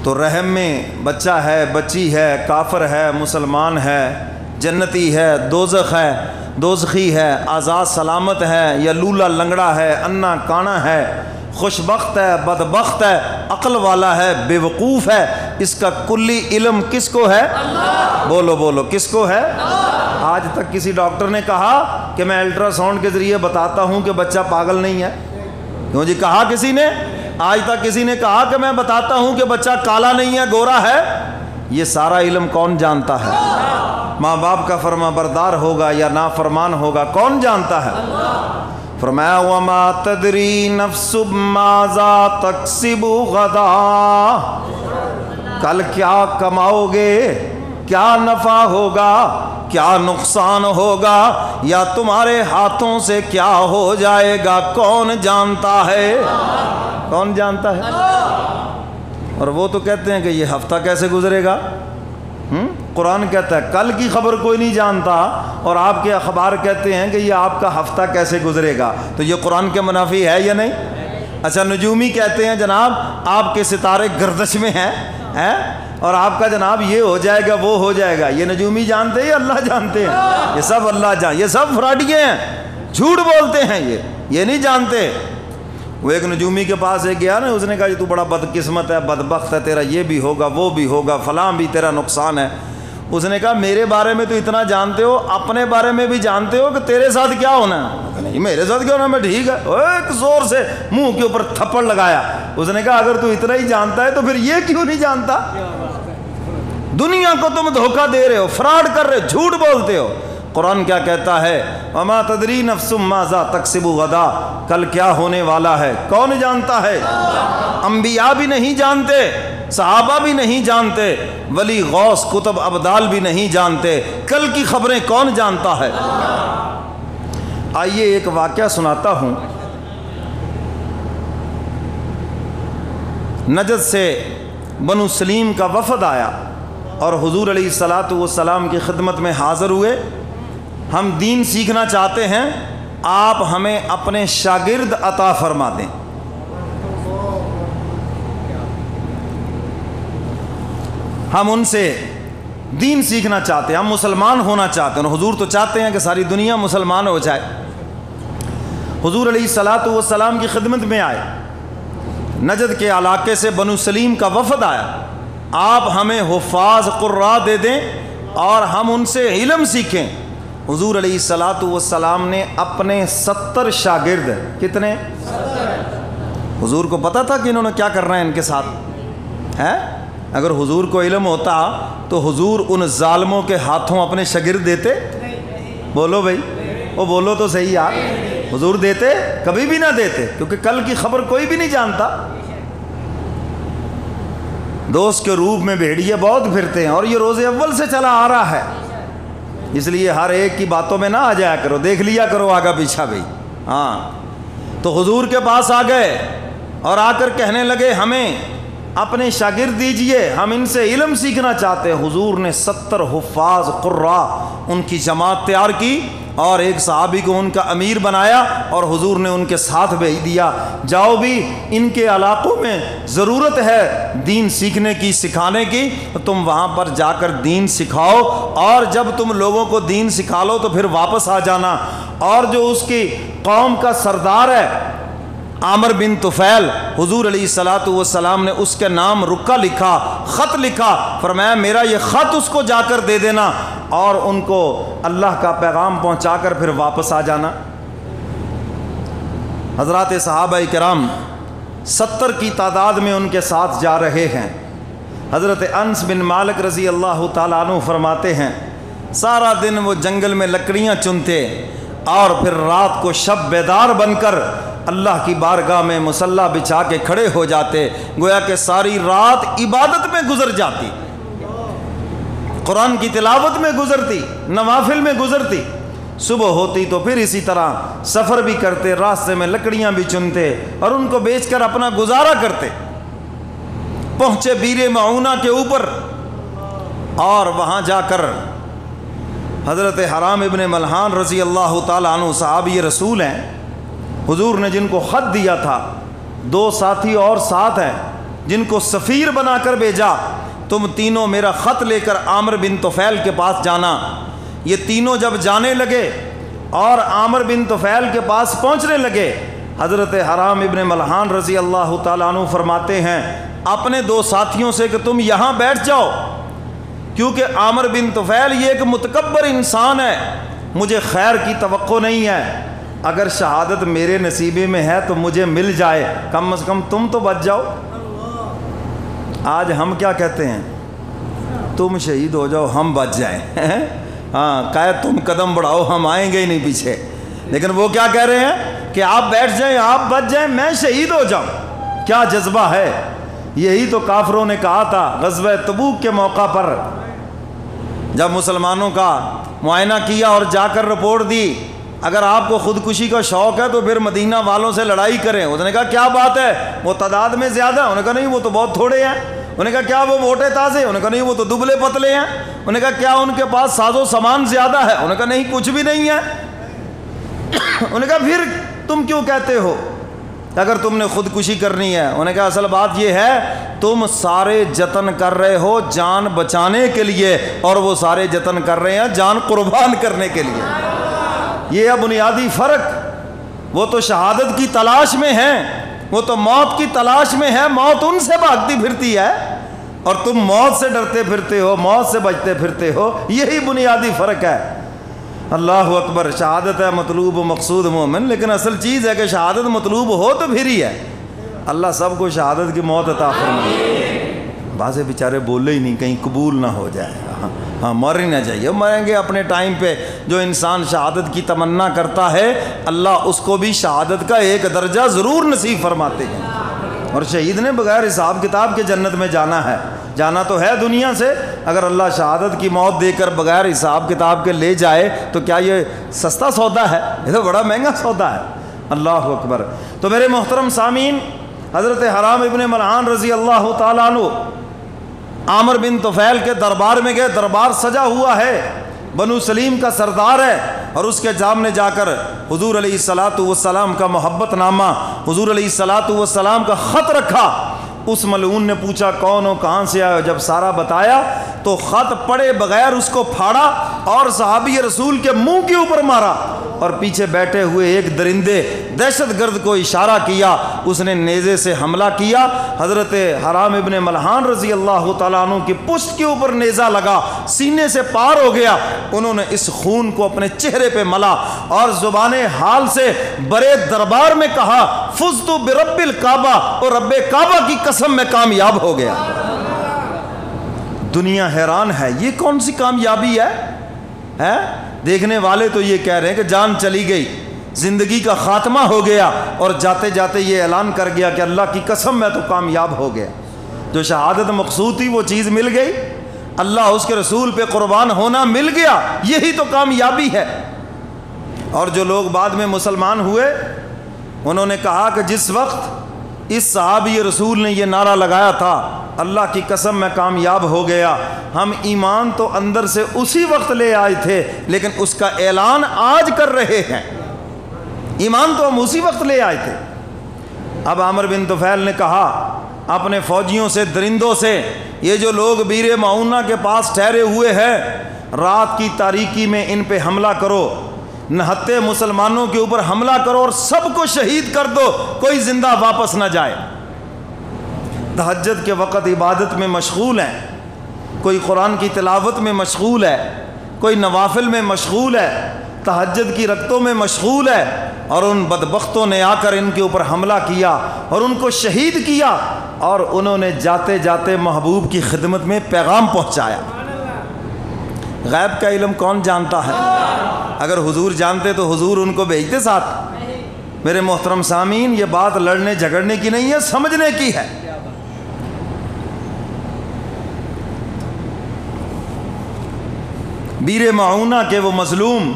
تو رحم میں بچہ ہے، بچی ہے، کافر ہے، مسلمان ہے، جنتی ہے، دوزخ ہے، دوزخی ہے، آزاد سلامت ہے یا لولا لنگڑا ہے، انا کانا ہے، خوش بخت ہے، بدبخت ہے، عقل والا ہے، بے وقوف ہے، اس کا کلی علم کس کو ہے؟ بولو بولو کس کو ہے؟ آج تک کسی ڈاکٹر نے کہا کہ میں الٹرا ساؤنڈ کے ذریعے بتاتا ہوں کہ بچہ پاگل نہیں ہے؟ کیوں جی کہا کسی نے؟ آج تک کسی نے کہا کہ میں بتاتا ہوں کہ بچہ کالا نہیں ہے، گورا ہے؟ یہ سارا علم کون جانتا ہے؟ ماں باپ کا فرما بردار ہوگا یا نافرمان ہوگا، کون جانتا ہے؟ فرمایا وما تدری نفس ماذا تکسب غدا، کل کیا کماؤ گے، کیا نفع ہوگا، کیا نقصان ہوگا، یا تمہارے ہاتھوں سے کیا ہو جائے گا، کون جانتا ہے؟ کون جانتا ہے؟ اور وہ تو کہتے ہیں کہ یہ ہفتہ کیسے گزرے گا، قرآن کہتا ہے کل کی خبر کوئی نہیں جانتا، اور آپ کے اخبار کہتے ہیں کہ یہ آپ کا ہفتہ کیسے گزرے گا، تو یہ قرآن کے منافی ہے یا نہیں؟ اچھا نجومی کہتے ہیں جناب آپ کے ستارے گردش میں ہیں اور آپ کا جناب یہ ہو جائے گا وہ ہو جائے گا، یہ نجومی جانتے ہیں یا اللہ جانتے ہیں؟ یہ سب اللہ یہ سب فراڈیے ہیں، جھوٹ بولتے ہیں، یہ نہیں جانتے۔ وہ ایک نجومی کے پاس ایک گیا نا، اس نے کہا تو بڑا بدقسمت ہے، بدبخت ہے، تیرا یہ بھی ہوگا وہ بھی ہوگا، فلاں بھی تیرا نقصان ہے۔ اس نے کہا میرے بارے میں تو اتنا جانتے ہو، اپنے بارے میں بھی جانتے ہو کہ تیرے ساتھ کیا ہونا ہے؟ نہیں میرے ساتھ کیا ہونا، میں ٹھیک ہے۔ ایک زور سے منہ کے اوپر تھپڑ لگایا۔ اس نے کہا اگر تو اتنا ہی جانتا ہے تو پھر یہ کیوں نہیں جانتا؟ دنیا کو تم دھوکہ دے رہے ہو، فراڈ کر رہے ہو، جھوٹ بولتے ہو۔ قرآن کیا کہتا ہے؟ وما تدری نفس ماذا تکسب غدا، کل کیا ہونے والا ہے کون جانتا ہے؟ انبیاء بھی نہیں جانتے، صحابہ بھی نہیں جانتے، ولی غوث کتب ابدال بھی نہیں جانتے، کل کی خبریں کون جانتا ہے؟ آئیے ایک واقعہ سناتا ہوں۔ نجد سے بنو سلیم کا وفد آیا اور حضور علیہ الصلاۃ والسلام کی خدمت میں حاضر ہوئے۔ ہم دین سیکھنا چاہتے ہیں، آپ ہمیں اپنے شاگرد عطا فرما دیں۔ ہم ان سے دین سیکھنا چاہتے ہیں، ہم مسلمان ہونا چاہتے ہیں، اور حضور تو چاہتے ہیں کہ ساری دنیا مسلمان ہو جائے۔ حضور علیہ الصلاۃ والسلام کی خدمت میں آئے، نجد کے علاقے سے بنو سلیم کا وفد آیا، آپ ہمیں حفاظ قراء دے دیں اور ہم ان سے علم سیکھیں۔ حضور علیہ الصلاۃ والسلام نے اپنے 70 شاگرد، کتنے؟ 70۔ حضور کو پتہ تھا کہ انہوں نے کیا کرنا ہے ان کے ساتھ ہے؟ اگر حضور کو علم ہوتا تو حضور ان ظالموں کے ہاتھوں اپنے شاگرد دیتے؟ بولو بھائی، وہ بولو تو صحیح یار، حضور دیتے؟ کبھی بھی نہ دیتے، کیونکہ کل کی خبر کوئی بھی نہیں جانتا۔ دوست کے روپ میں بھیڑیے بہت پھرتے ہیں، اور یہ روز اول سے چلا آ رہا ہے، اس لیے ہر ایک کی باتوں میں نہ آ جایا کرو، دیکھ لیا کرو آگا پیچھا بھی۔ ہاں تو حضور کے پاس آ گئے اور آ کر کہنے لگے ہمیں اپنے شاگرد دیجئے، ہم ان سے علم سیکھنا چاہتے ہیں۔ حضور نے 70 حفاظ قراء ان کی جماعت تیار کی اور ایک صحابی کو ان کا امیر بنایا، اور حضور نے ان کے ساتھ بھیج دیا، جاؤ بھی ان کے علاقوں میں ضرورت ہے دین سیکھنے کی، سکھانے کی، تو تم وہاں پر جا کر دین سکھاؤ، اور جب تم لوگوں کو دین سکھا لو تو پھر واپس آ جانا۔ اور جو اس کی قوم کا سردار ہے عامر بن طفیل، حضور علیہ الصلاۃ والسلام نے اس کے نام رکا لکھا، خط لکھا، فرمایا میرا یہ خط اس کو جا کر دے دینا اور ان کو اللہ کا پیغام پہنچا کر پھر واپس آ جانا۔ حضرات صحابہ کرام 70 کی تعداد میں ان کے ساتھ جا رہے ہیں۔ حضرت انس بن مالک رضی اللہ تعالیٰ عنہ فرماتے ہیں سارا دن وہ جنگل میں لکڑیاں چنتے اور پھر رات کو شب بیدار بن کر اللہ کی بارگاہ میں مصلی بچھا کے کھڑے ہو جاتے، گویا کہ ساری رات عبادت میں گزر جاتی، قرآن کی تلاوت میں گزرتی، نوافل میں گزرتی۔ صبح ہوتی تو پھر اسی طرح سفر بھی کرتے، راستے میں لکڑیاں بھی چنتے اور ان کو بیچ کر اپنا گزارا کرتے۔ پہنچے بیر معونہ کے اوپر اور وہاں جا کر حضرت حرام ابن ملحان رضی اللہ تعالیٰ عنہ صحابی رسول ہیں، حضور نے جن کو خط دیا تھا، 2 ساتھی اور ساتھ ہیں، جن کو سفیر بنا کر بھیجا، تم تینوں میرا خط لے کر عامر بن طفیل کے پاس جانا۔ یہ تینوں جب جانے لگے اور عامر بن طفیل کے پاس پہنچنے لگے، حضرت حرام ابن ملحان رضی اللہ تعالیٰ عنہ فرماتے ہیں اپنے دو ساتھیوں سے کہ تم یہاں بیٹھ جاؤ، کیونکہ عامر بن طفیل یہ ایک متکبر انسان ہے، مجھے خیر کی توقع نہیں ہے، اگر شہادت میرے نصیبے میں ہے تو مجھے مل جائے، کم از کم تم تو بچ جاؤ۔ آج ہم کیا کہتے ہیں؟ تم شہید ہو جاؤ ہم بچ جائیں۔ ہاں کہے تم قدم بڑھاؤ ہم آئیں گے ہی نہیں پیچھے، لیکن وہ کیا کہہ رہے ہیں کہ آپ بیٹھ جائیں، آپ بچ جائیں، میں شہید ہو جاؤں۔ کیا جذبہ ہے! یہی تو کافروں نے کہا تھا غزوہ تبوک کے موقع پر، جب مسلمانوں کا معائنہ کیا اور جا کر رپورٹ دی اگر آپ کو خودکشی کا شوق ہے تو پھر مدینہ والوں سے لڑائی کریں۔ اس نے کہا کیا بات ہے، وہ تعداد میں زیادہ؟ انہوں نے کہا نہیں وہ تو بہت تھوڑے ہیں۔ انہوں نے کہا کیا وہ موٹے تازے؟ انہوں نے کہا نہیں وہ تو دبلے پتلے ہیں۔ انہوں نے کہا کیا ان کے پاس ساز و سامان زیادہ ہے؟ انہوں نے کہا نہیں کچھ بھی نہیں ہے۔ انہوں نے کہا پھر تم کیوں کہتے ہو اگر تم نے خودکشی کرنی ہے؟ انہوں نے کہا اصل بات یہ ہے تم سارے جتن کر رہے ہو جان بچانے کے لیے اور وہ سارے جتن کر رہے ہیں جان قربان کرنے کے لیے۔ یہ ہے بنیادی فرق۔ وہ تو شہادت کی تلاش میں ہیں، وہ تو موت کی تلاش میں ہے، موت ان سے بھاگتی پھرتی ہے اور تم موت سے ڈرتے پھرتے ہو، موت سے بچتے پھرتے ہو۔ یہی بنیادی فرق ہے۔ اللہ اکبر۔ شہادت ہے مطلوب و مقصود مومن، لیکن اصل چیز ہے کہ شہادت مطلوب ہو تو پھر ہی ہے۔ اللہ سب کو شہادت کی موت عطا فرمائے۔ بعضے بیچارے بولے ہی نہیں کہیں قبول نہ ہو جائے۔ ہاں مر ہی نہ چاہیے، مریں گے اپنے ٹائم پہ۔ جو انسان شہادت کی تمنا کرتا ہے اللہ اس کو بھی شہادت کا ایک درجہ ضرور نصیب فرماتے ہیں، اور شہید نے بغیر حساب کتاب کے جنت میں جانا ہے۔ جانا تو ہے دنیا سے، اگر اللہ شہادت کی موت دے کر بغیر حساب کتاب کے لے جائے تو کیا یہ سستا سودا ہے؟ یہ تو بڑا مہنگا سودا ہے۔ اللہ اکبر۔ تو میرے محترم سامعین، حضرت حرام ابن ملحان رضی اللہ تعالیٰ عنہ عامر بن طفیل کے دربار میں گئے۔ دربار سجا ہوا ہے، بنو سلیم کا سردار ہے، اور اس کے سامنے جا کر حضور علیہ الصلاۃ والسلام کا محبت نامہ، حضور علیہ الصلاۃ والسلام کا خط رکھا۔ اس ملعون نے پوچھا کون ہو، کہاں سے آئے ہو؟ جب سارا بتایا تو خط پڑھے بغیر اس کو پھاڑا اور صحابی رسول کے منہ کے اوپر مارا، اور پیچھے بیٹھے ہوئے ایک درندے دہشت گرد کو اشارہ کیا، اس نے نیزے سے حملہ کیا۔ حضرت حرام ابن ملحان رضی اللہ تعالیٰ عنہ کی پشت کے اوپر نیزہ لگا، سینے سے پار ہو گیا۔ انہوں نے اس خون کو اپنے چہرے پہ ملا اور زبان حال سے برے دربار میں کہا فزت برب الکعبہ، اور رب کعبہ کی قسم میں کامیاب ہو گیا۔ دنیا حیران ہے، یہ کون سی کامیابی ہے؟ دیکھنے والے تو یہ کہہ رہے ہیں کہ جان چلی گئی، زندگی کا خاتمہ ہو گیا، اور جاتے جاتے یہ اعلان کر گیا کہ اللہ کی قسم میں تو کامیاب ہو گیا۔ جو شہادت مقصود تھی وہ چیز مل گئی، اللہ اس کے رسول پہ قربان ہونا مل گیا، یہی تو کامیابی ہے۔ اور جو لوگ بعد میں مسلمان ہوئے انہوں نے کہا کہ جس وقت اس صحابی رسول نے یہ نعرہ لگایا تھا اللہ کی قسم میں کامیاب ہو گیا، ہم ایمان تو اندر سے اسی وقت لے آئے تھے لیکن اس کا اعلان آج کر رہے ہیں۔ ایمان تو ہم اسی وقت لے آئے تھے۔ اب عامر بن طفیل نے کہا اپنے فوجیوں سے، درندوں سے، یہ جو لوگ بیر معونہ کے پاس ٹھہرے ہوئے ہیں رات کی تاریکی میں ان پہ حملہ کرو، نہتے مسلمانوں کے اوپر حملہ کرو اور سب کو شہید کر دو، کوئی زندہ واپس نہ جائے۔ تہجد کے وقت عبادت میں مشغول ہیں، کوئی قرآن کی تلاوت میں مشغول ہے، کوئی نوافل میں مشغول ہے، تہجد کی رکعتوں میں مشغول ہے، اور ان بدبختوں نے آ کر ان کے اوپر حملہ کیا اور ان کو شہید کیا، اور انہوں نے جاتے جاتے محبوب کی خدمت میں پیغام پہنچایا۔ غیب کا علم کون جانتا ہے؟ اگر حضور جانتے تو حضور ان کو بھیجتے ساتھ؟ میرے محترم سامعین، یہ بات لڑنے جھگڑنے کی نہیں ہے، سمجھنے کی ہے۔ بیر معونہ کے وہ مظلوم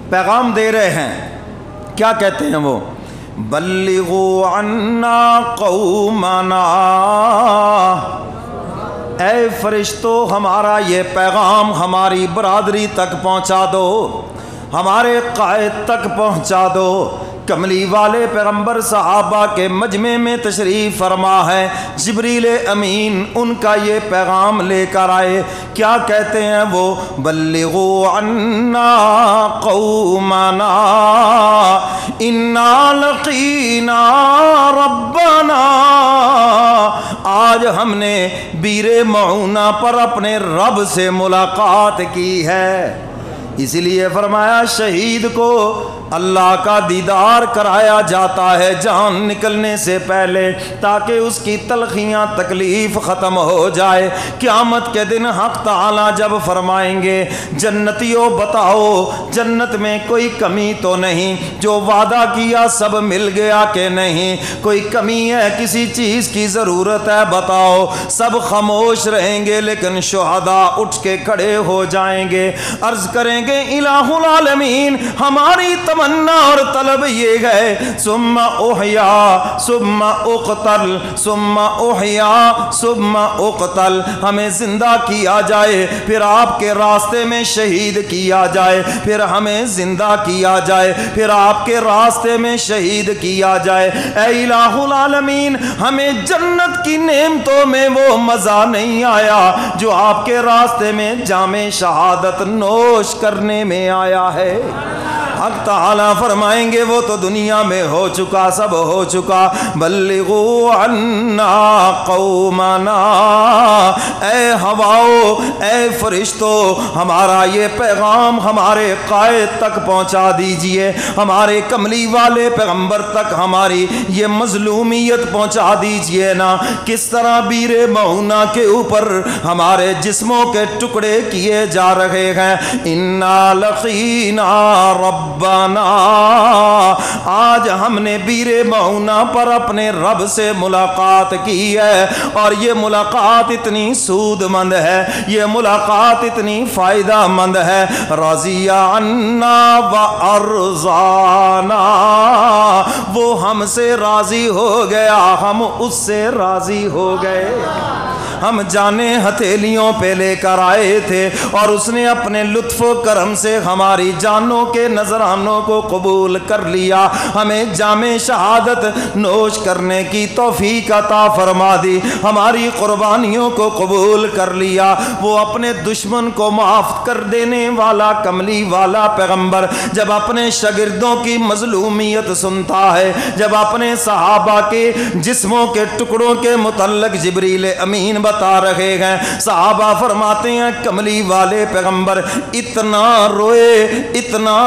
پیغام دے رہے ہیں، کیا کہتے ہیں وہ؟ بلغوا عنا قومنا، اے فرشتو ہمارا یہ پیغام ہماری برادری تک پہنچا دو، ہمارے قائد تک پہنچا دو کملی والے پیغمبر صحابہ کے مجمع میں تشریف فرما ہے، جبریل امین ان کا یہ پیغام لے کر آئے، کیا کہتے ہیں وہ؟ بلغوا عنا قومنا انا لقینا ربنا، آج ہم نے بیر معونہ پر اپنے رب سے ملاقات کی ہے۔ اسی لیے فرمایا شہید کو اللہ کا دیدار کرایا جاتا ہے جان نکلنے سے پہلے، تاکہ اس کی تلخیاں تکلیف ختم ہو جائے۔ قیامت کے دن حق تعالیٰ جب فرمائیں گے جنتیوں بتاؤ جنت میں کوئی کمی تو نہیں، جو وعدہ کیا سب مل گیا کہ نہیں، کوئی کمی ہے کسی چیز کی ضرورت ہے بتاؤ؟ سب خاموش رہیں گے، لیکن شہداء اٹھ کے کھڑے ہو جائیں گے، عرض کریں گے الہ العالمین ہماری تمنا اور طلب یہ ہے، ثم احیا ثم اقتل ثم احیا ثم اقتل، ہمیں زندہ کیا جائے پھر آپ کے راستے میں شہید کیا جائے، پھر ہمیں زندہ کیا جائے پھر آپ کے راستے میں شہید کیا جائے۔ اے الہ العالمین ہمیں جنت کی نعمتوں میں وہ مزہ نہیں آیا جو آپ کے راستے میں جام شہادت نوش کرنے میں آیا ہے۔ حق تعالیٰ فرمائیں گے وہ تو دنیا میں ہو چکا، سب ہو چکا۔ بلغوا عنا قومنا، اے ہواؤ اے فرشتو ہمارا یہ پیغام ہمارے قائد تک پہنچا دیجئے، ہمارے کملی والے پیغمبر تک ہماری یہ مظلومیت پہنچا دیجئے نا، کس طرح بیر معونہ کے اوپر ہمارے جسموں کے ٹکڑے کیے جا رہے ہیں۔ انا لقینا ربنا، آج ہم نے بیر معونہ پر اپنے رب سے ملاقات کی ہے، اور یہ ملاقات اتنی سود مند ہے، یہ ملاقات اتنی فائدہ مند ہے۔ رضی عنا وارضانا، وہ ہم سے راضی ہو گیا، ہم اس سے راضی ہو گئے۔ ہم جانے ہتھیلیوں پہ لے کر آئے تھے اور اس نے اپنے لطف و کرم سے ہماری جانوں کے نذرانوں کو قبول کر لیا، ہمیں جام شہادت نوش کرنے کی توفیق عطا فرما دی، ہماری قربانیوں کو قبول کر لیا۔ وہ اپنے دشمن کو معاف کر دینے والا کملی والا پیغمبر جب اپنے شاگردوں کی مظلومیت سنتا ہے، جب اپنے صحابہ کے جسموں کے ٹکڑوں کے متعلق جبریل امین بتا رہے ہیں، صحابہ فرماتے ہیں کملی والے پیغمبر اتنا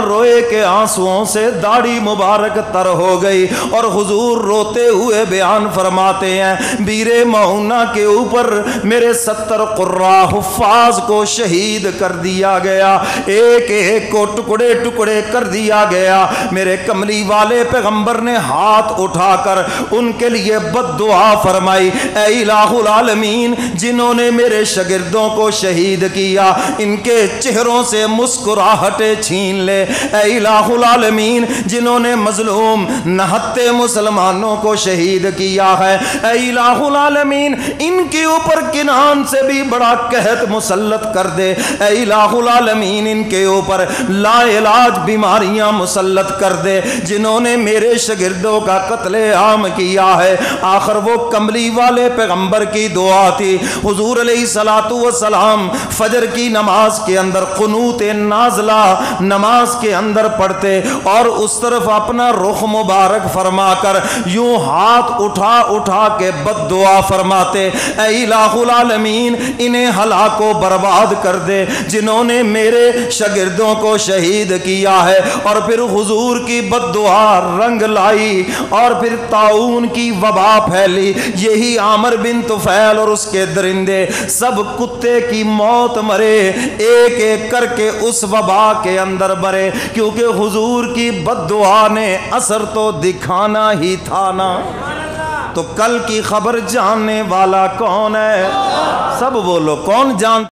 روئے کہ آنسوؤں سے داڑھی مبارک تر ہو گئی، اور حضور روتے ہوئے بیان فرماتے ہیں بیر معونہ کے اوپر میرے 70 قراء حفاظ کو شہید کر دیا گیا، ایک ایک کو ٹکڑے ٹکڑے کر دیا گیا۔ میرے کملی والے پیغمبر نے ہاتھ اٹھا کر ان کے لیے بد دعا فرمائی، اے الہ العالمین جنہوں نے میرے شاگردوں کو شہید کیا ان کے چہروں سے مسکراہٹیں چھین لے، اے الہ العالمین جنہوں نے مظلوم نہتے مسلمانوں کو شہید کیا ہے، اے الہ العالمین ان کے اوپر کنان سے بھی بڑا قحط مسلط کر دے، اے الہ العالمین ان کے اوپر لا علاج بیماریاں مسلط کر دے جنہوں نے میرے شاگردوں کا قتل عام کیا ہے۔ آخر وہ کملی والے پیغمبر کی دعا تھی، حضور علیہ السلام فجر کی نماز کے اندر قنوت نازلہ نماز کے اندر پڑھتے اور اس طرف اپنا رخ مبارک فرما کر یوں ہاتھ اٹھا کے بد دعا فرماتے، اے الہ العالمین انہیں ہلاک و برباد کر دے جنہوں نے میرے شاگردوں کو شہید کیا ہے۔ اور پھر حضور کی بد دعا رنگ لائی اور پھر طاعون کی وبا پھیلی، یہی عامر بن طفیل اور اس کے درندے سب کتے کی موت مرے، ایک ایک کر کے اس وبا کے اندر مرے، کیونکہ حضور کی بد دعا نے اثر تو دکھانا ہی تھا نا۔ تو کل کی خبر جاننے والا کون ہے؟ سب بولو کون جانتا